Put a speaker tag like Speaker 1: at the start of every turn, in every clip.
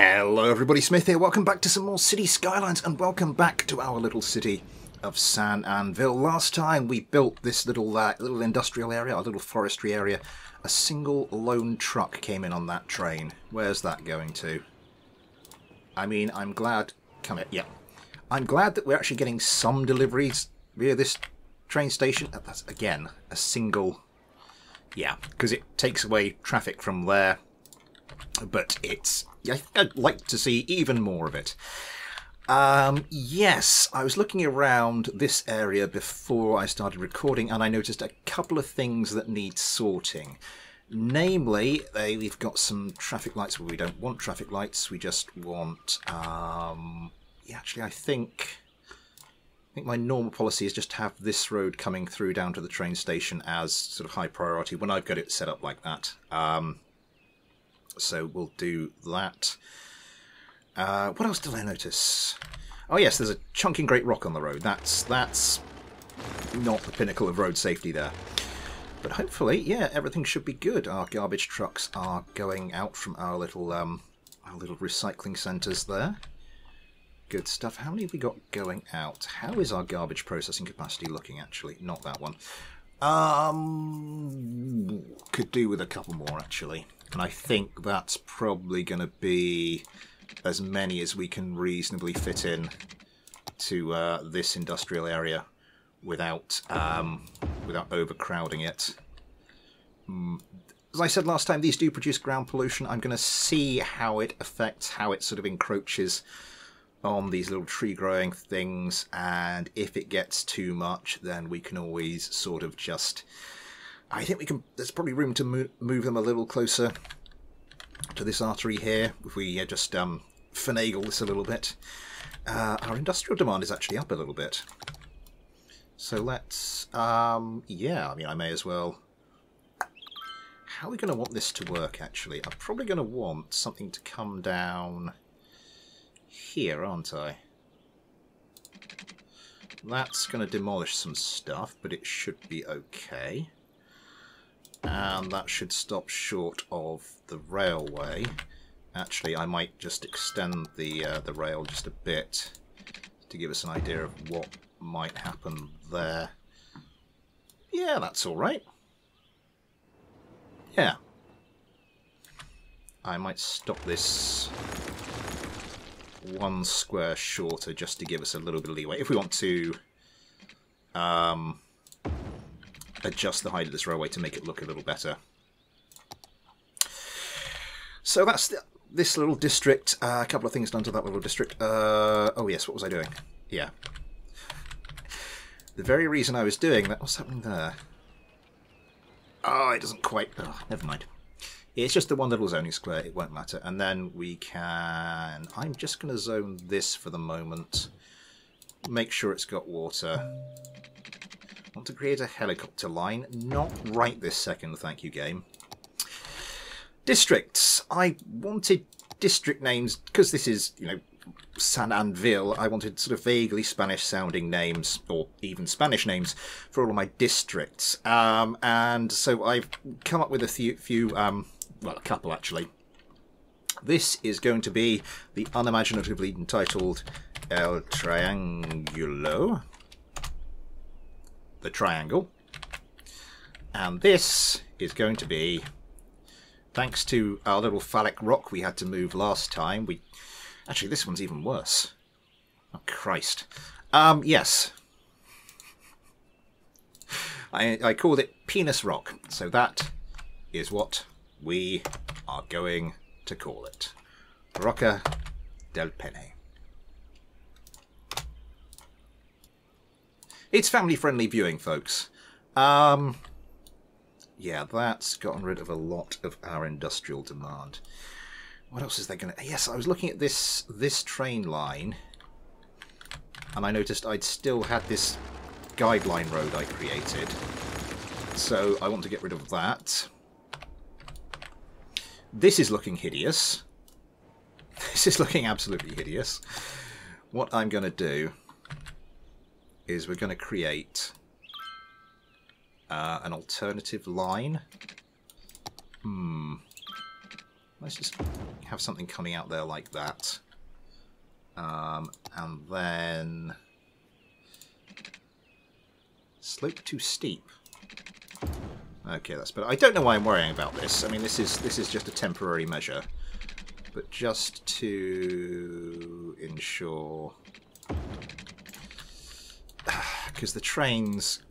Speaker 1: Hello everybody, Smith here. Welcome back to some more City Skylines and welcome back to our little city of Anvíl. Last time we built this little industrial area, our little forestry area. A single lone truck came in on that train. Where's that going to? I mean, I'm glad... Come here, yeah. I'm glad that we're actually getting some deliveries via this train station. That's, again, a single... Yeah, because it takes away traffic from there. But it's... I'd like to see even more of it. Yes, I was looking around this area before I started recording and I noticed a couple of things that need sorting. Namely, we've got some traffic lights where we don't want traffic lights, we just want... actually, I think my normal policy is just to have this road coming through down to the train station as sort of high priority when I've got it set up like that. So we'll do that. What else did I notice? Oh yes, there's a chunking great rock on the road. That's not the pinnacle of road safety there. But hopefully, yeah, everything should be good. Our garbage trucks are going out from our little recycling centres there. Good stuff. How many have we got going out? How is our garbage processing capacity looking, actually? Not that one. Could do with a couple more, actually. And I think that's probably going to be as many as we can reasonably fit in to this industrial area without overcrowding it. As I said last time, these do produce ground pollution. I'm going to see how it affects, how it sort of encroaches on these little tree growing things, and if it gets too much, then we can always sort of just... I think we can. There's probably room to move them a little closer to this artery here if we just finagle this a little bit. Our industrial demand is actually up a little bit, so let's. Yeah, I mean, I may as well. How are we going to want this to work? Actually, I'm probably going to want something to come down here, aren't I? That's going to demolish some stuff, but it should be okay. And that should stop short of the railway. Actually, I might just extend the rail just a bit to give us an idea of what might happen there. Yeah, that's all right. Yeah. I might stop this one square shorter just to give us a little bit of leeway if we want to adjust the height of this railway to make it look a little better. So that's this little district. A couple of things done to that little district. Oh yes, what was I doing? Yeah. The very reason I was doing that... What's happening there? Oh, it doesn't quite... Oh, never mind. It's just the one little zoning square. It won't matter. And then we can... I'm just going to zone this for the moment. Make sure it's got water. Want to create a helicopter line. Not right this second, thank you, game. Districts. I wanted district names, because this is, you know, Anvíl. I wanted sort of vaguely Spanish-sounding names, or even Spanish names, for all of my districts. And so I've come up with a few well, a couple, actually. This is going to be the unimaginatively entitled El Triangulo. The triangle. And this is going to be, thanks to our little phallic rock we had to move last time, actually this one's even worse. Oh Christ. Yes. I called it penis rock, so that is what we are going to call it. Rocca del Pene. It's family-friendly viewing, folks. Yeah, that's gotten rid of a lot of our industrial demand. What else is there going to... Yes, I was looking at this train line, and I noticed I'd still had this guideline road I created. So I want to get rid of that. This is looking hideous. This is looking absolutely hideous. What I'm going to do is we're going to create an alternative line. Let's just have something coming out there like that. And then slope too steep. Okay, that's better. I don't know why I'm worrying about this. I mean, this is just a temporary measure, but just to ensure, because the trains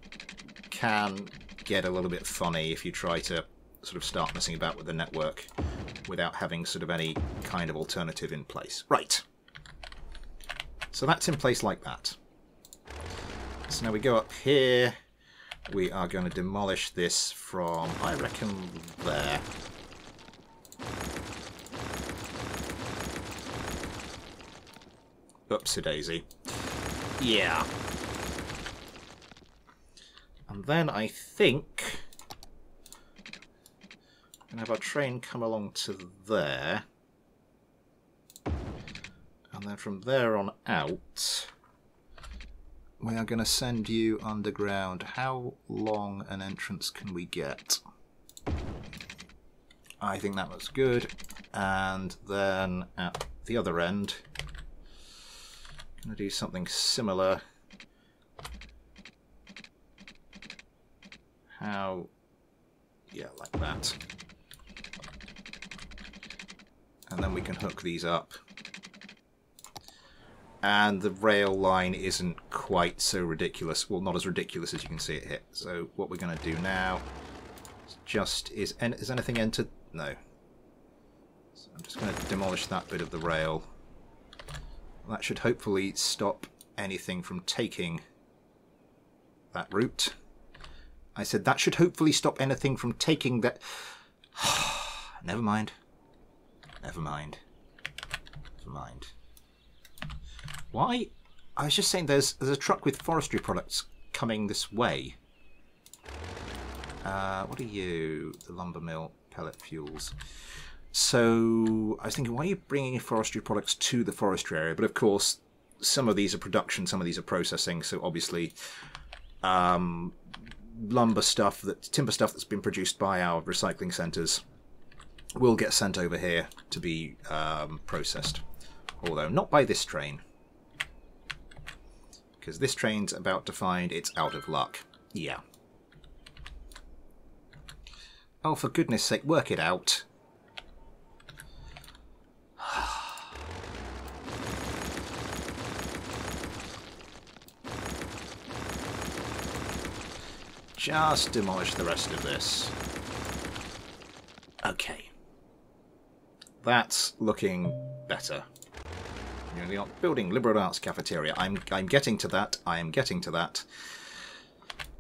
Speaker 1: can get a little bit funny if you try to sort of start messing about with the network without having sort of any kind of alternative in place. Right. So that's in place like that. So now we go up here. We are going to demolish this from, I reckon, there. Oopsie daisy. Yeah. And then I think I'm going to have our train come along to there. And then from there on out, we are going to send you underground. How long an entrance can we get? I think that looks good. And then at the other end, I'm going to do something similar. How? Yeah, like that. And then we can hook these up. And the rail line isn't quite so ridiculous. Well, not as ridiculous as you can see it hit. So what we're going to do now is anything entered? No. So I'm just going to demolish that bit of the rail. That should hopefully stop anything from taking that route. I said that should hopefully stop anything from taking that. Never mind. Never mind. Never mind. Why? I was just saying there's a truck with forestry products coming this way. What are you? The lumber mill, pellet fuels. So I was thinking, why are you bringing forestry products to the forestry area? But of course, some of these are production, some of these are processing. So obviously, lumber stuff, timber stuff that's been produced by our recycling centres will get sent over here to be processed. Although not by this train. Because this train's about to find it's out of luck. Yeah. Oh, for goodness sake, work it out. Just demolish the rest of this. Okay. That's looking better. You're not building liberal arts cafeteria. I'm getting to that. I am getting to that.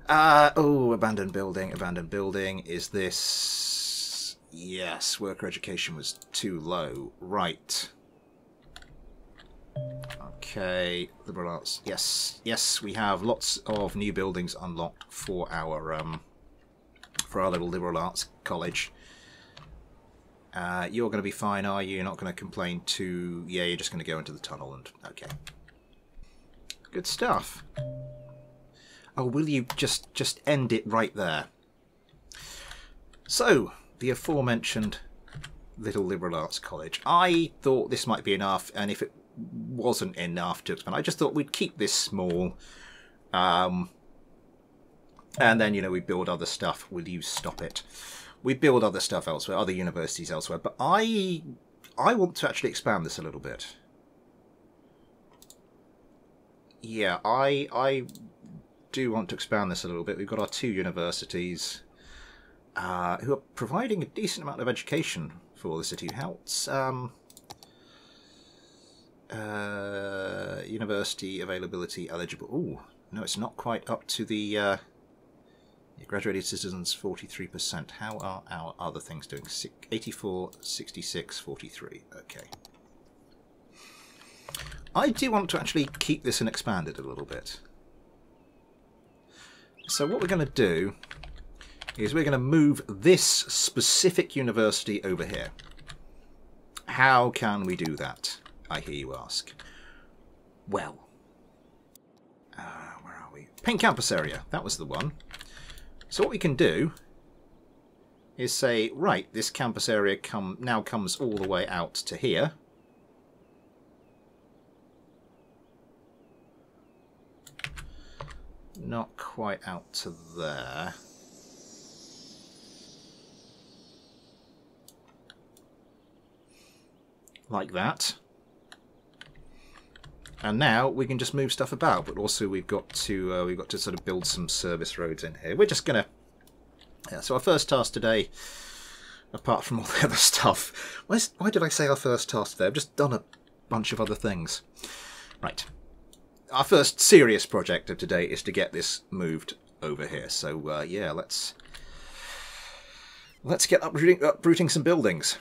Speaker 1: Oh, abandoned building. Abandoned building. Is this? Yes, worker education was too low. Right. Okay, liberal arts. Yes, yes, we have lots of new buildings unlocked for our little liberal arts college. You're going to be fine, are you? You're not going to complain too... Yeah, you're just going to go into the tunnel and... Okay. Good stuff. Oh, will you just end it right there? So, the aforementioned little liberal arts college. I thought this might be enough, and if it wasn't enough to expand, I just thought we'd keep this small. And then, you know, we build other stuff. Will you stop it? We build other stuff elsewhere, other universities elsewhere, but I want to actually expand this a little bit. Yeah, I do want to expand this a little bit. We've got our two universities who are providing a decent amount of education for the city. How's university availability eligible? Oh, no, it's not quite up to the... graduated citizens, 43%. How are our other things doing? 84, 66, 43. Okay. I do want to actually keep this and expand it a little bit. So what we're going to do is we're going to move this specific university over here. How can we do that, I hear you ask? Well, where are we? Paint campus area. That was the one. So what we can do is say, right, this campus area now comes all the way out to here. Not quite out to there. Like that. And now we can just move stuff about, but also we've got to sort of build some service roads in here. We're just gonna. Yeah, so our first task today, apart from all the other stuff, why did I say our first task today? I've just done a bunch of other things. Right. Our first serious project of today is to get this moved over here. So yeah, let's get uprooting some buildings.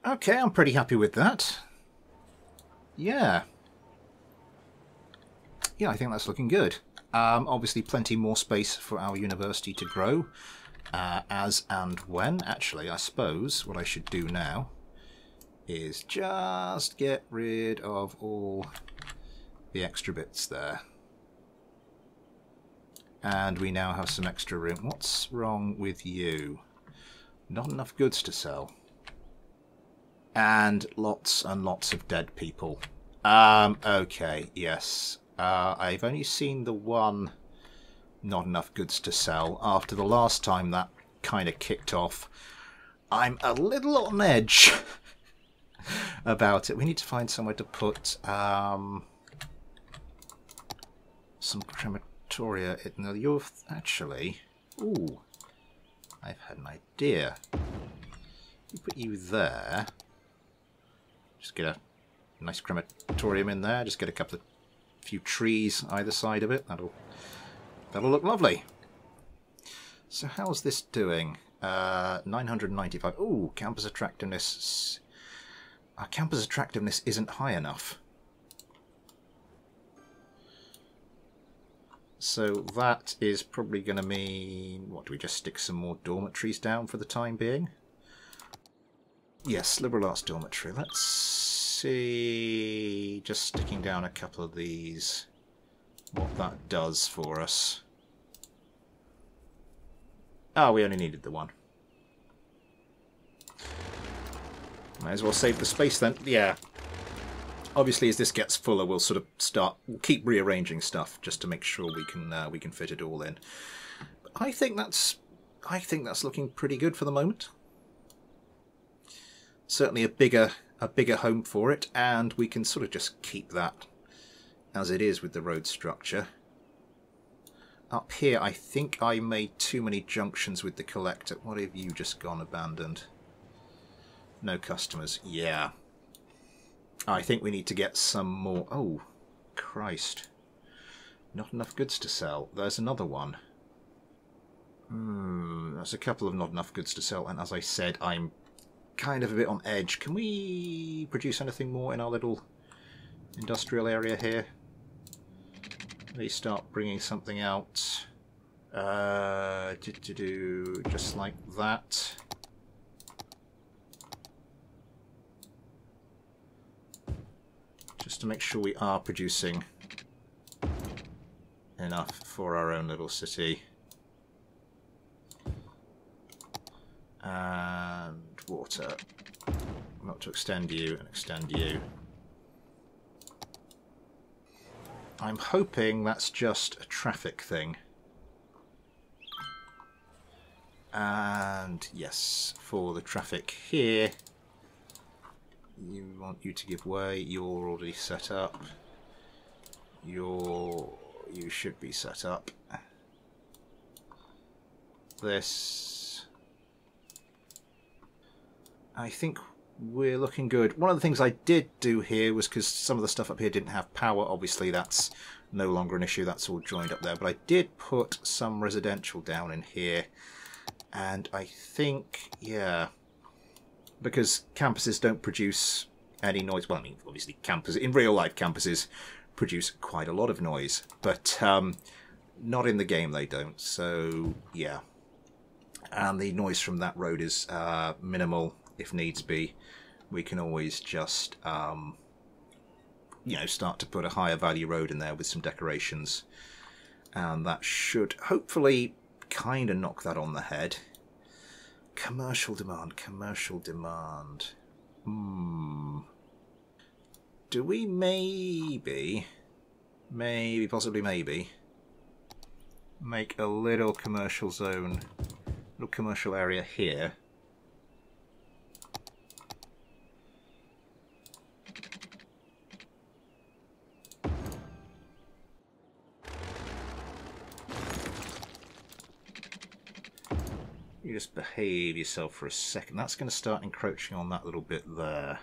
Speaker 1: Okay, I'm pretty happy with that. Yeah. Yeah, I think that's looking good. Obviously plenty more space for our university to grow, as and when. Actually, I suppose what I should do now is just get rid of all the extra bits there. And we now have some extra room. What's wrong with you? Not enough goods to sell. And lots of dead people. Okay, yes. I've only seen the one not enough goods to sell. After the last time that kind of kicked off, I'm a little on edge about it. We need to find somewhere to put some crematoria. No, you're actually... Ooh, I've had an idea. We put you there. Just get a nice crematorium in there. Just get a few trees either side of it. That'll look lovely. So how's this doing? 995. Ooh, campus attractiveness. Our campus attractiveness isn't high enough. So that is probably going to mean... What, do we just stick some more dormitories down for the time being? Yes, liberal arts dormitory. Let's see, just sticking down a couple of these, what that does for us. Oh, we only needed the one. Might as well save the space then. Yeah. Obviously, as this gets fuller, we'll sort of we'll keep rearranging stuff just to make sure we can fit it all in. But I think that's looking pretty good for the moment. Certainly a bigger home for it, and we can sort of just keep that as it is with the road structure. Up here, I think I made too many junctions with the collector. What have you just gone abandoned? No customers. Yeah. I think we need to get some more... Oh, Christ. Not enough goods to sell. There's another one. There's a couple of not enough goods to sell, and as I said, I'm kind of a bit on edge. Can we produce anything more in our little industrial area here? They start bringing something out. Just like that. just to make sure we are producing enough for our own little city. And water. Not to extend you and extend you. I'm hoping that's just a traffic thing. And yes, for the traffic here, you want you to give way. You're already set up. You should be set up. This, I think we're looking good. One of the things I did do here was, because some of the stuff up here didn't have power, obviously that's no longer an issue, that's all joined up there, but I did put some residential down in here, and I think, yeah, because campuses don't produce any noise. Well, I mean, obviously campuses, in real life campuses produce quite a lot of noise, but not in the game they don't, so yeah. And the noise from that road is minimal if needs be. We can always just you know, start to put a higher value road in there with some decorations, and that should hopefully kind of knock that on the head. Commercial demand, commercial demand. Do we maybe, possibly maybe, make a little commercial zone, little commercial area here? You just behave yourself for a second. That's going to start encroaching on that little bit there.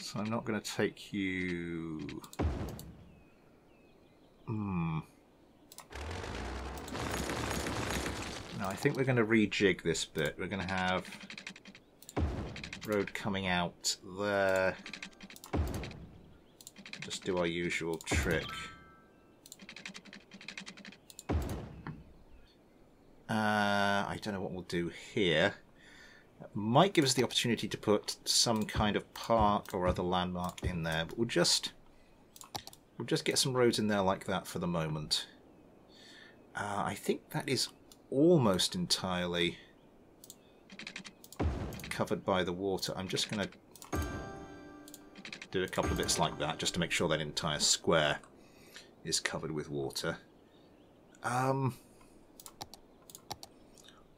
Speaker 1: So I'm not going to take you... No, I think we're going to rejig this bit. We're going to have road coming out there. Just do our usual trick. I don't know what we'll do here. It might give us the opportunity to put some kind of park or other landmark in there, but we'll just get some roads in there like that for the moment. I think that is almost entirely covered by the water. I'm just going to do a couple of bits like that just to make sure that entire square is covered with water.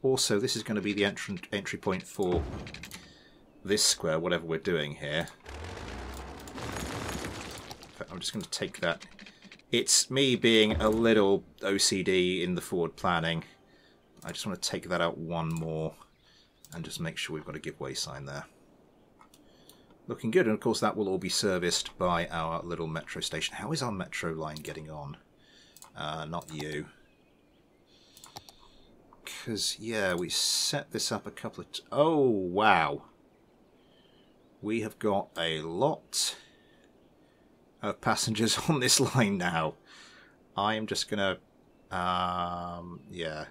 Speaker 1: Also, this is going to be the entry point for this square, whatever we're doing here. In fact, I'm just going to take that. It's me being a little OCD in the forward planning. I just want to take that out one more and just make sure we've got a giveaway sign there. Looking good, and of course that will all be serviced by our little metro station. How is our metro line getting on? Not you. Because, yeah, we set this up a couple of... Oh, wow. We have got a lot of passengers on this line now. I am just going to... yeah.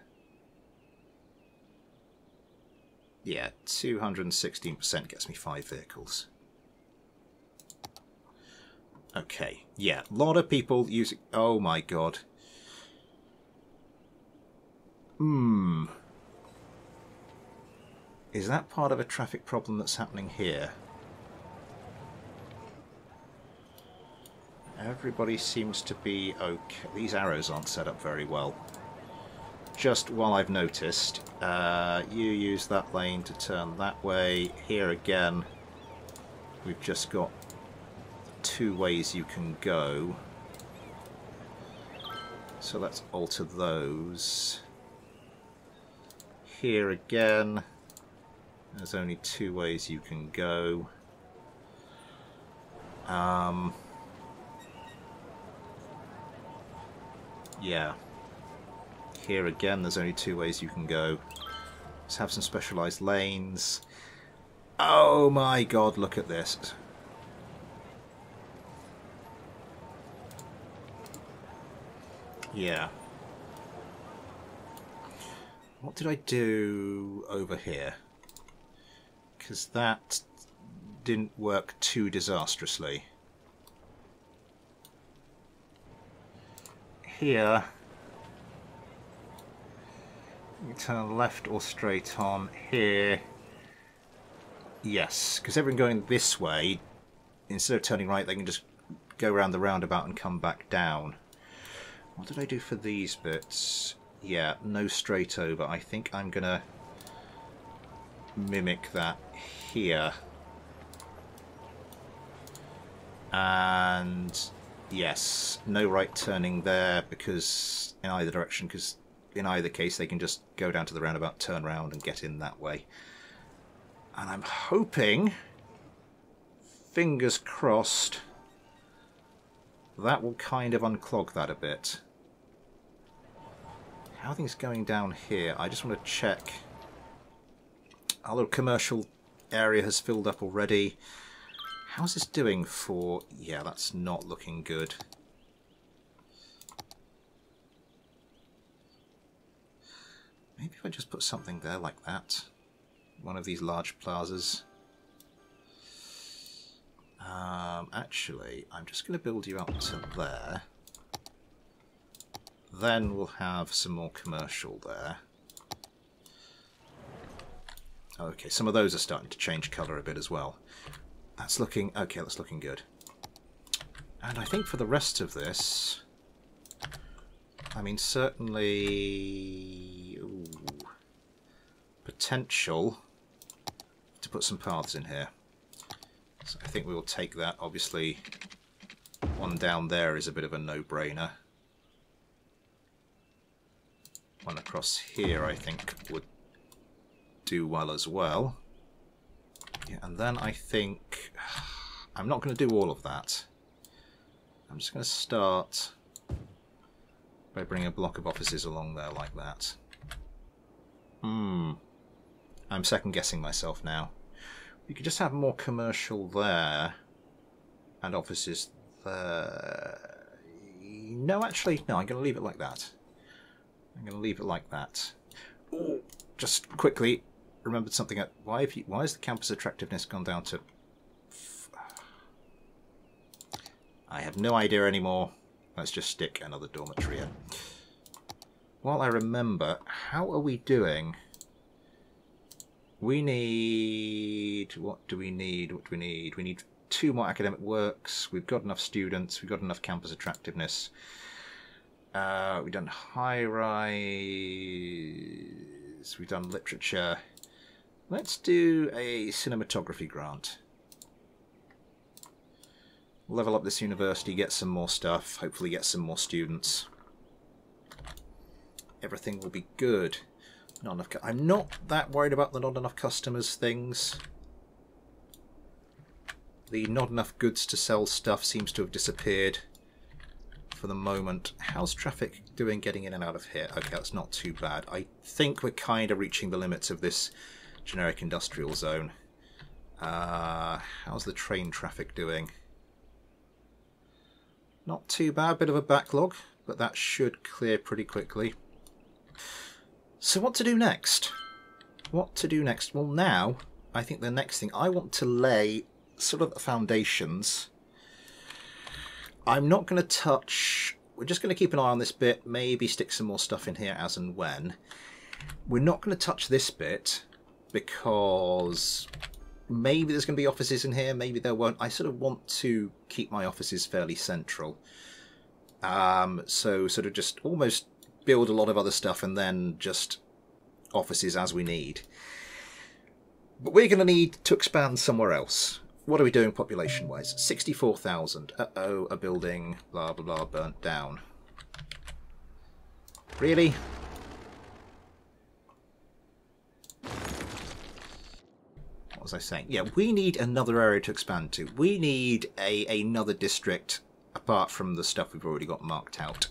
Speaker 1: Yeah, 216% gets me 5 vehicles. Okay, yeah, a lot of people using... Oh, my God. Is that part of a traffic problem that's happening here? Everybody seems to be okay. These arrows aren't set up very well. Just while I've noticed, you use that lane to turn that way. Here again, we've just got 2 ways you can go. So let's alter those. Here again, there's only 2 ways you can go. Yeah. Here again, there's only 2 ways you can go. Let's have some specialized lanes. Oh my God, look at this. Yeah. What did I do over here? Because that didn't work too disastrously. Here, you turn left or straight on. Here, yes, because everyone going this way, instead of turning right, they can just go around the roundabout and come back down. What did I do for these bits? Yeah, no straight over. I think I'm going to mimic that here. And yes, no right turning there because in either direction, because in either case they can just go down to the roundabout, turn around and get in that way. And I'm hoping, fingers crossed, that will kind of unclog that a bit. How are things going down here? I just want to check. Our little commercial area has filled up already. How's this doing for... Yeah, that's not looking good. Maybe if I just put something there like that. One of these large plazas. Actually, I'm just going to build you up to there. Then we'll have some more commercial there. Okay, some of those are starting to change colour a bit as well. That's looking... Okay, that's looking good. And I think for the rest of this... I mean, certainly... Ooh, potential to put some paths in here. So I think we will take that. Obviously, one down there is a bit of a no-brainer. One across here, I think, would do well as well. Yeah, and then I think... I'm not going to do all of that. I'm just going to start by bringing a block of offices along there like that. I'm second-guessing myself now. We could just have more commercial there and offices there. No, actually, no, I'm going to leave it like that. I'm going to leave it like that. Ooh, just quickly remembered something. Why has the campus attractiveness gone down to... I have no idea anymore. Let's just stick another dormitory in. While I remember, how are we doing? We need... What do we need? What do we need? We need 2 more academic works. We've got enough students. We've got enough campus attractiveness. We've done high-rise. We've done literature. Let's do a cinematography grant. Level up this university, get some more stuff, hopefully get some more students. Everything will be good. Not enough. I'm not that worried about the not enough customers things. The not enough goods to sell stuff seems to have disappeared for the moment. How's traffic doing getting in and out of here? Okay, that's not too bad. I think we're kind of reaching the limits of this generic industrial zone. How's the train traffic doing? Not too bad, bit of a backlog, but that should clear pretty quickly. So what to do next? What to do next? Well, now, I think the next thing, I want to lay sort of the foundations. I'm not going to touch... We're just going to keep an eye on this bit, maybe stick some more stuff in here as and when. We're not going to touch this bit because maybe there's going to be offices in here, maybe there won't. I sort of want to keep my offices fairly central. So sort of just almost build a lot of other stuff and then just offices as we need. But we're going to need to expand somewhere else. What are we doing population-wise? 64,000. Uh-oh, a building, blah, blah, blah, burnt down. Really? What was I saying? Yeah, we need another area to expand to. We need another district apart from the stuff we've already got marked out.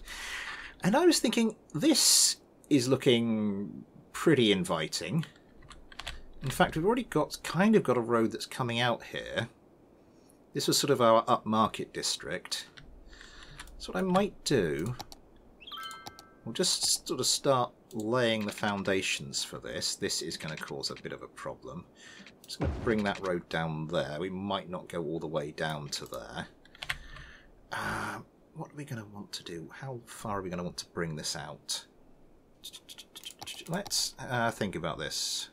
Speaker 1: And I was thinking, this is looking pretty inviting. In fact, we've already kind of got a road that's coming out here. This was sort of our upmarket district. So what I might do, we'll just sort of start laying the foundations for this, this is going to cause a bit of a problem. I'm just going to bring that road down there. We might not go all the way down to there. What are we going to want to do? How far are we going to want to bring this out? Let's think about this.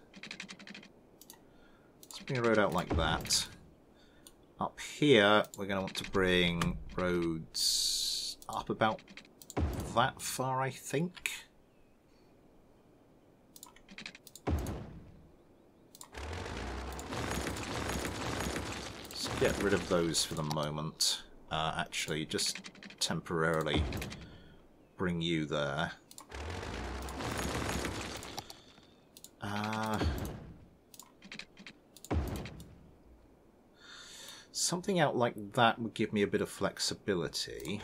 Speaker 1: Let's bring a road out like that. Up here, we're going to want to bring roads up about that far, I think. Let's get rid of those for the moment. Actually, just temporarily bring you there. Something out like that would give me a bit of flexibility.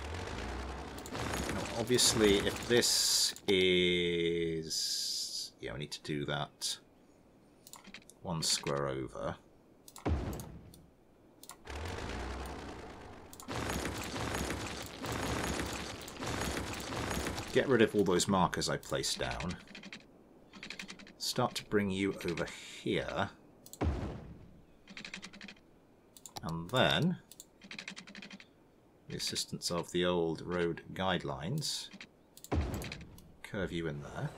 Speaker 1: Now, obviously, if this is... yeah, we need to do that one square over. Get rid of all those markers I placed down. Start to bring you over here. And then, the assistance of the old road guidelines, curve you in there.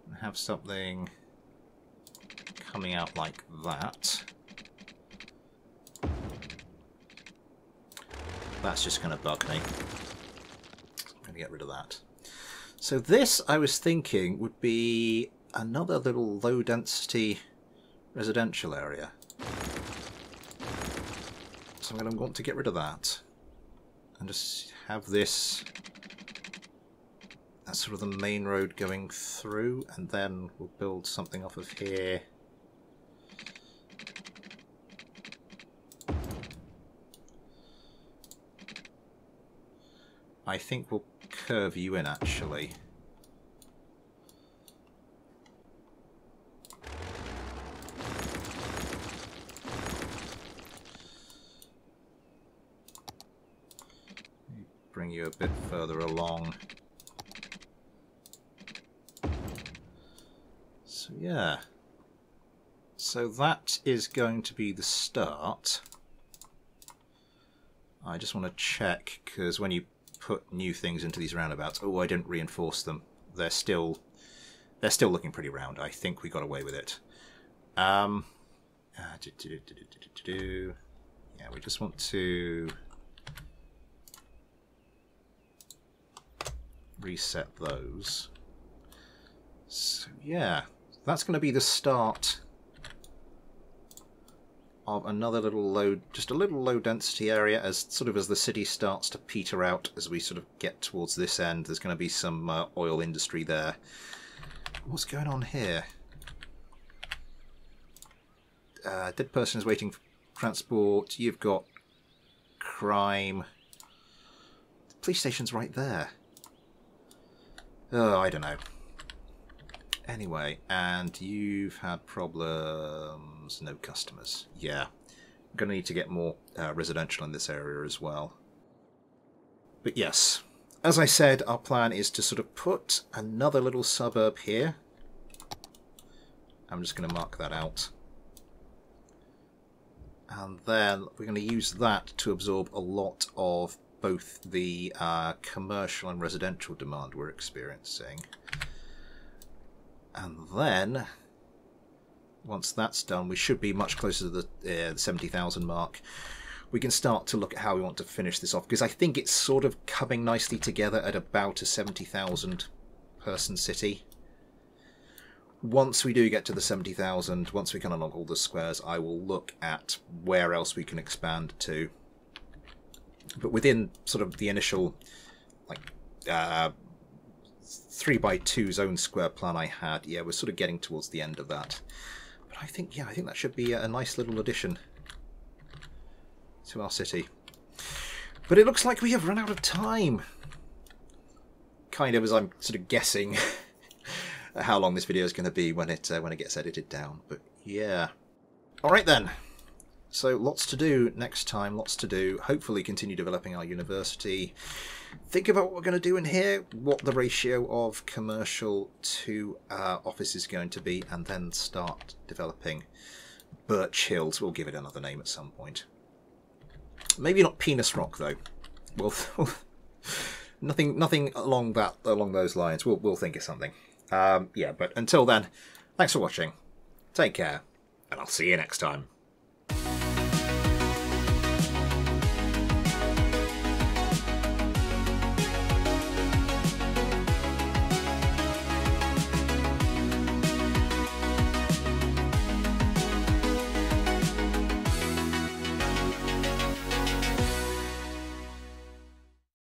Speaker 1: And have something coming out like that. That's just going to bug me. I'm going to get rid of that. So this, I was thinking, would be another little low-density residential area. So I'm going to want to get rid of that. And just have this as sort of the main road going through, and then we'll build something off of here. I think we'll curve you in, actually. Bring you a bit further along. So yeah. So that is going to be the start. I just want to check, because when you put new things into these roundabouts, oh, I didn't reinforce them. They're still looking pretty round. I think we got away with it. Yeah, we just want to reset those. So yeah, that's going to be the start of another little low, just a little low density area as the city starts to peter out. As we sort of get towards this end, there's going to be some oil industry there. What's going on here? Dead person is waiting for transport. You've got crime. The police station's right there. Oh, I don't know. Anyway, and you've had problems. No customers. Yeah. I'm going to need to get more residential in this area as well. But yes, as I said, our plan is to sort of put another little suburb here. I'm just going to mark that out. And then we're going to use that to absorb a lot of both the commercial and residential demand we're experiencing. And then, once that's done, we should be much closer to the 70,000 mark. We can start to look at how we want to finish this off, because I think it's sort of coming nicely together at about a 70,000 person city. Once we do get to the 70,000, once we can unlock all the squares, I will look at where else we can expand to. But within sort of the initial, like, 3x2 zone square plan I had, yeah, we're sort of getting towards the end of that. But I think, yeah, I think that should be a nice little addition to our city. But it looks like we have run out of time. Kind of, as I'm sort of guessing how long this video is going to be when it gets edited down. But yeah. All right then. So lots to do next time, lots to do. Hopefully continue developing our university. Think about what we're going to do in here, what the ratio of commercial to office is going to be, and then start developing Birch Hills. We'll give it another name at some point. Maybe not Penis Rock, though. We'll nothing along those lines. We'll think of something. Yeah, but until then, thanks for watching. Take care, and I'll see you next time.